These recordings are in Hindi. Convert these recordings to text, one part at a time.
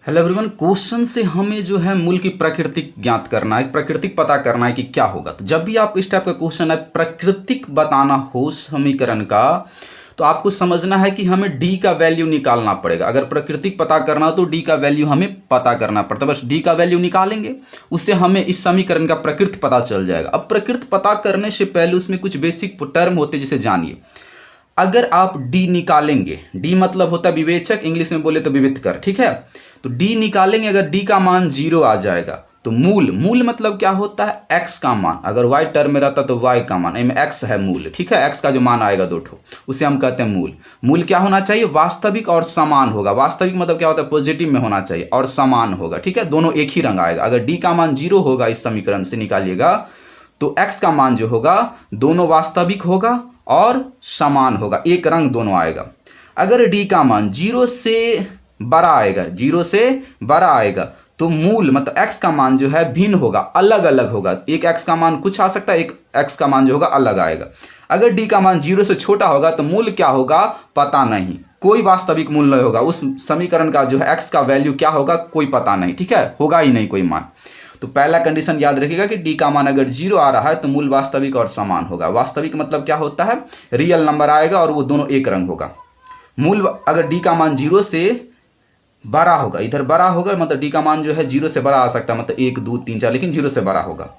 हेलो एवरीवन, क्वेश्चन से हमें जो है मूल की प्रकृतिक ज्ञात करना है, प्रकृतिक पता करना है कि क्या होगा। तो जब भी आपको इस टाइप का क्वेश्चन है, प्रकृतिक बताना हो समीकरण का, तो आपको समझना है कि हमें डी का वैल्यू निकालना पड़ेगा। अगर प्रकृतिक पता करना हो तो डी का वैल्यू हमें पता करना पड़ता है। बस डी का वैल्यू निकालेंगे, उससे हमें इस समीकरण का प्रकृति पता चल जाएगा। अब प्रकृति पता करने से पहले उसमें कुछ बेसिक टर्म होते हैं, जिसे जानिए। अगर आप डी निकालेंगे, डी मतलब होता है विवेचक, इंग्लिश में बोले तो विविधकर, ठीक है। तो डी निकालेंगे, अगर डी का मान 0 आ जाएगा तो मूल मतलब क्या होता है, एक्स का मान। अगर वाई टर्म में रहता तो वाई का मान, इनमें एक्स है मूल, ठीक है। एक्स का जो मान आएगा 2 ठो, उसे हम कहते हैं मूल। मूल क्या होना चाहिए, वास्तविक और समान होगा। वास्तविक मतलब क्या होता है, पॉजिटिव में होना चाहिए, और समान होगा, ठीक है। दोनों एक ही रंग आएगा। अगर डी का मान 0 होगा, इस समीकरण से निकालिएगा, तो एक्स का मान जो होगा दोनों वास्तविक होगा और समान होगा, एक रंग दोनों आएगा। अगर डी का मान 0 से बड़ा आएगा, 0 से बड़ा आएगा, तो मूल मतलब एक्स का मान जो है भिन्न होगा, अलग अलग होगा। एक एक्स का मान कुछ आ सकता है, एक एक्स का मान जो होगा अलग आएगा। अगर डी का मान 0 से छोटा होगा तो मूल क्या होगा पता नहीं, कोई वास्तविक मूल नहीं होगा। उस समीकरण का जो है एक्स का वैल्यू क्या होगा कोई पता नहीं, ठीक है, होगा ही नहीं कोई मान। तो पहला कंडीशन याद रखिएगा कि डी का मान अगर 0 आ रहा है तो मूल वास्तविक और समान होगा। वास्तविक मतलब क्या होता है, रियल नंबर आएगा और वो दोनों एक रंग होगा। मूल अगर डी का मान 0 से बड़ा होगा, इधर बड़ा होगा मतलब डी का मान जो है 0 से बड़ा आ सकता है, मतलब 1 2 3 4, लेकिन 0 से बड़ा होगा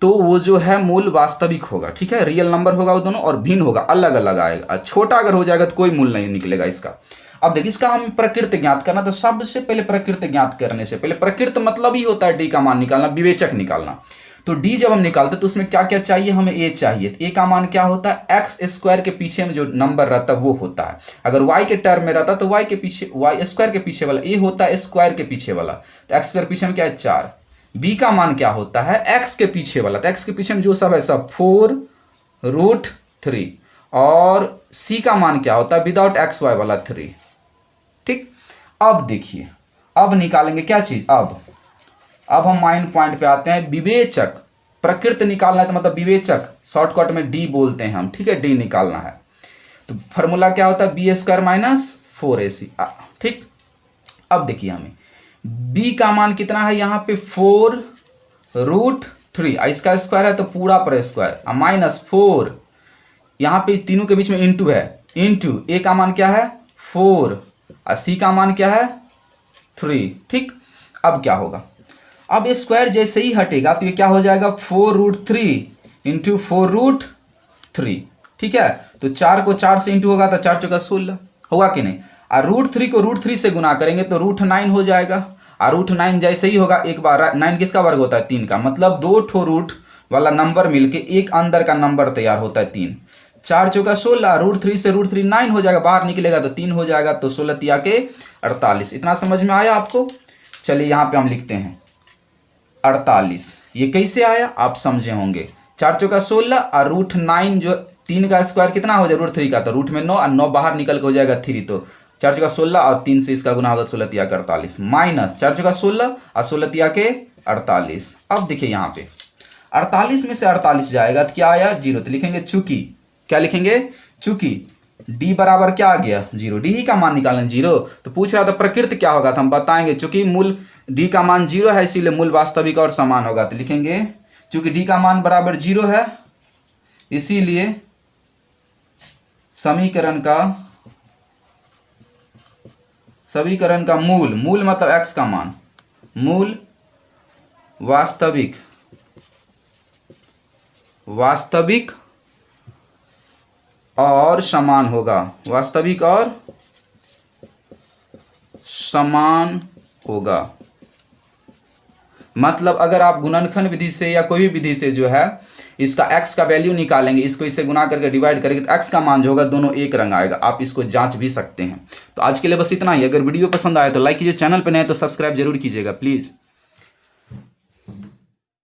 तो वो जो है मूल वास्तविक होगा, ठीक है। रियल नंबर होगा वो दोनों, और भिन्न होगा, अलग अलग आएगा। छोटा अगर हो जाएगा तो कोई मूल नहीं निकलेगा इसका। अब देखिए, इसका हम प्रकृति ज्ञात करना, तो सबसे पहले प्रकृति ज्ञात करने से पहले, प्रकृति मतलब ही होता है डी का मान निकालना, विवेचक निकालना। तो डी जब हम निकालते तो उसमें क्या क्या चाहिए, हमें ए चाहिए। तो ए का मान क्या होता है, एक्स स्क्वायर के पीछे में जो नंबर रहता है वो होता है। अगर वाई के टर्म में रहता तो वाई के पीछे, वाई स्क्वायर के पीछे वाला ए होता है स्क्वायर के पीछे वाला। तो एक्स स्क्वायर पीछे में क्या है 4। बी का मान क्या होता है, एक्स के पीछे वाला। तो एक्स के पीछे में जो सब है सब 4√3। और सी का मान क्या होता है, विदाउट एक्स वाई वाला 3, ठीक। अब देखिए, अब निकालेंगे क्या चीज, अब हम माइंड पॉइंट पे आते हैं। विवेचक, प्रकृति निकालना है तो मतलब विवेचक, शॉर्टकट में डी बोलते हैं हम, ठीक है। डी निकालना है तो फॉर्मूला क्या होता है, बी स्क्वायर माइनस 4ac, ठीक। अब देखिए, हमें बी का मान कितना है, यहाँ पे 4√3, इसका स्क्वायर है तो पूरा पर स्क्वायर, माइनस 4, यहाँ पे तीनों के बीच में इंटू है, इंटू ए का मान क्या है 4 और सी का मान क्या है 3, ठीक। अब क्या होगा, अब ये स्क्वायर जैसे ही हटेगा तो ये क्या हो जाएगा 4√3 इंटू 4√3, ठीक है। तो 4 को 4 से इंटू होगा तो 4 चौका 16 होगा कि नहीं। और √3 को √3 से गुना करेंगे तो √9 हो जाएगा। और √9 जैसे ही होगा, एक बार 9 किसका वर्ग होता है 3 का, मतलब 2 ठो रूट वाला नंबर मिलके एक अंदर का नंबर तैयार होता है 3। 4 चौका 16, √3 से √3 9 हो जाएगा, बाहर निकलेगा तो 3 हो जाएगा, तो 16 तिया के 48। इतना समझ में आया आपको। चलिए यहाँ पे हम लिखते हैं 48। ये कैसे आया आप समझे होंगे। 4 चौका 16 और √9 जो 3 का स्क्वायर कितना हो जाएगा √3 का, तो रूट में 9 और 9 बाहर निकल के हो जाएगा 3। तो 4 चौका 16 और 3 से इसका गुना होगा 16 तिया के 48, माइनस 4 चौका 16 और 16 तिया के 48। अब देखिए यहाँ पे 48 में से 48 जाएगा तो क्या आया 0। तो लिखेंगे चूंकि, क्या लिखेंगे, चूंकि डी बराबर क्या आ गया 0, डी ही का मान निकालें 0। तो पूछ रहा था प्रकृति क्या होगा, तो हम बताएंगे चूंकि मूल डी का मान 0 है इसीलिए मूल वास्तविक और समान होगा। तो लिखेंगे चूंकि डी का मान बराबर 0 है इसीलिए समीकरण का मूल मतलब एक्स का मान, मूल वास्तविक और समान होगा, वास्तविक और समान होगा। मतलब अगर आप गुणनखंड विधि से या कोई भी विधि से जो है इसका x का वैल्यू निकालेंगे, इसको इससे गुना करके डिवाइड करेंगे तो x का मान जो होगा दोनों एक रंग आएगा। आप इसको जांच भी सकते हैं। तो आज के लिए बस इतना ही। अगर वीडियो पसंद आया तो लाइक कीजिए, चैनल पर नए तो सब्सक्राइब जरूर कीजिएगा प्लीज़।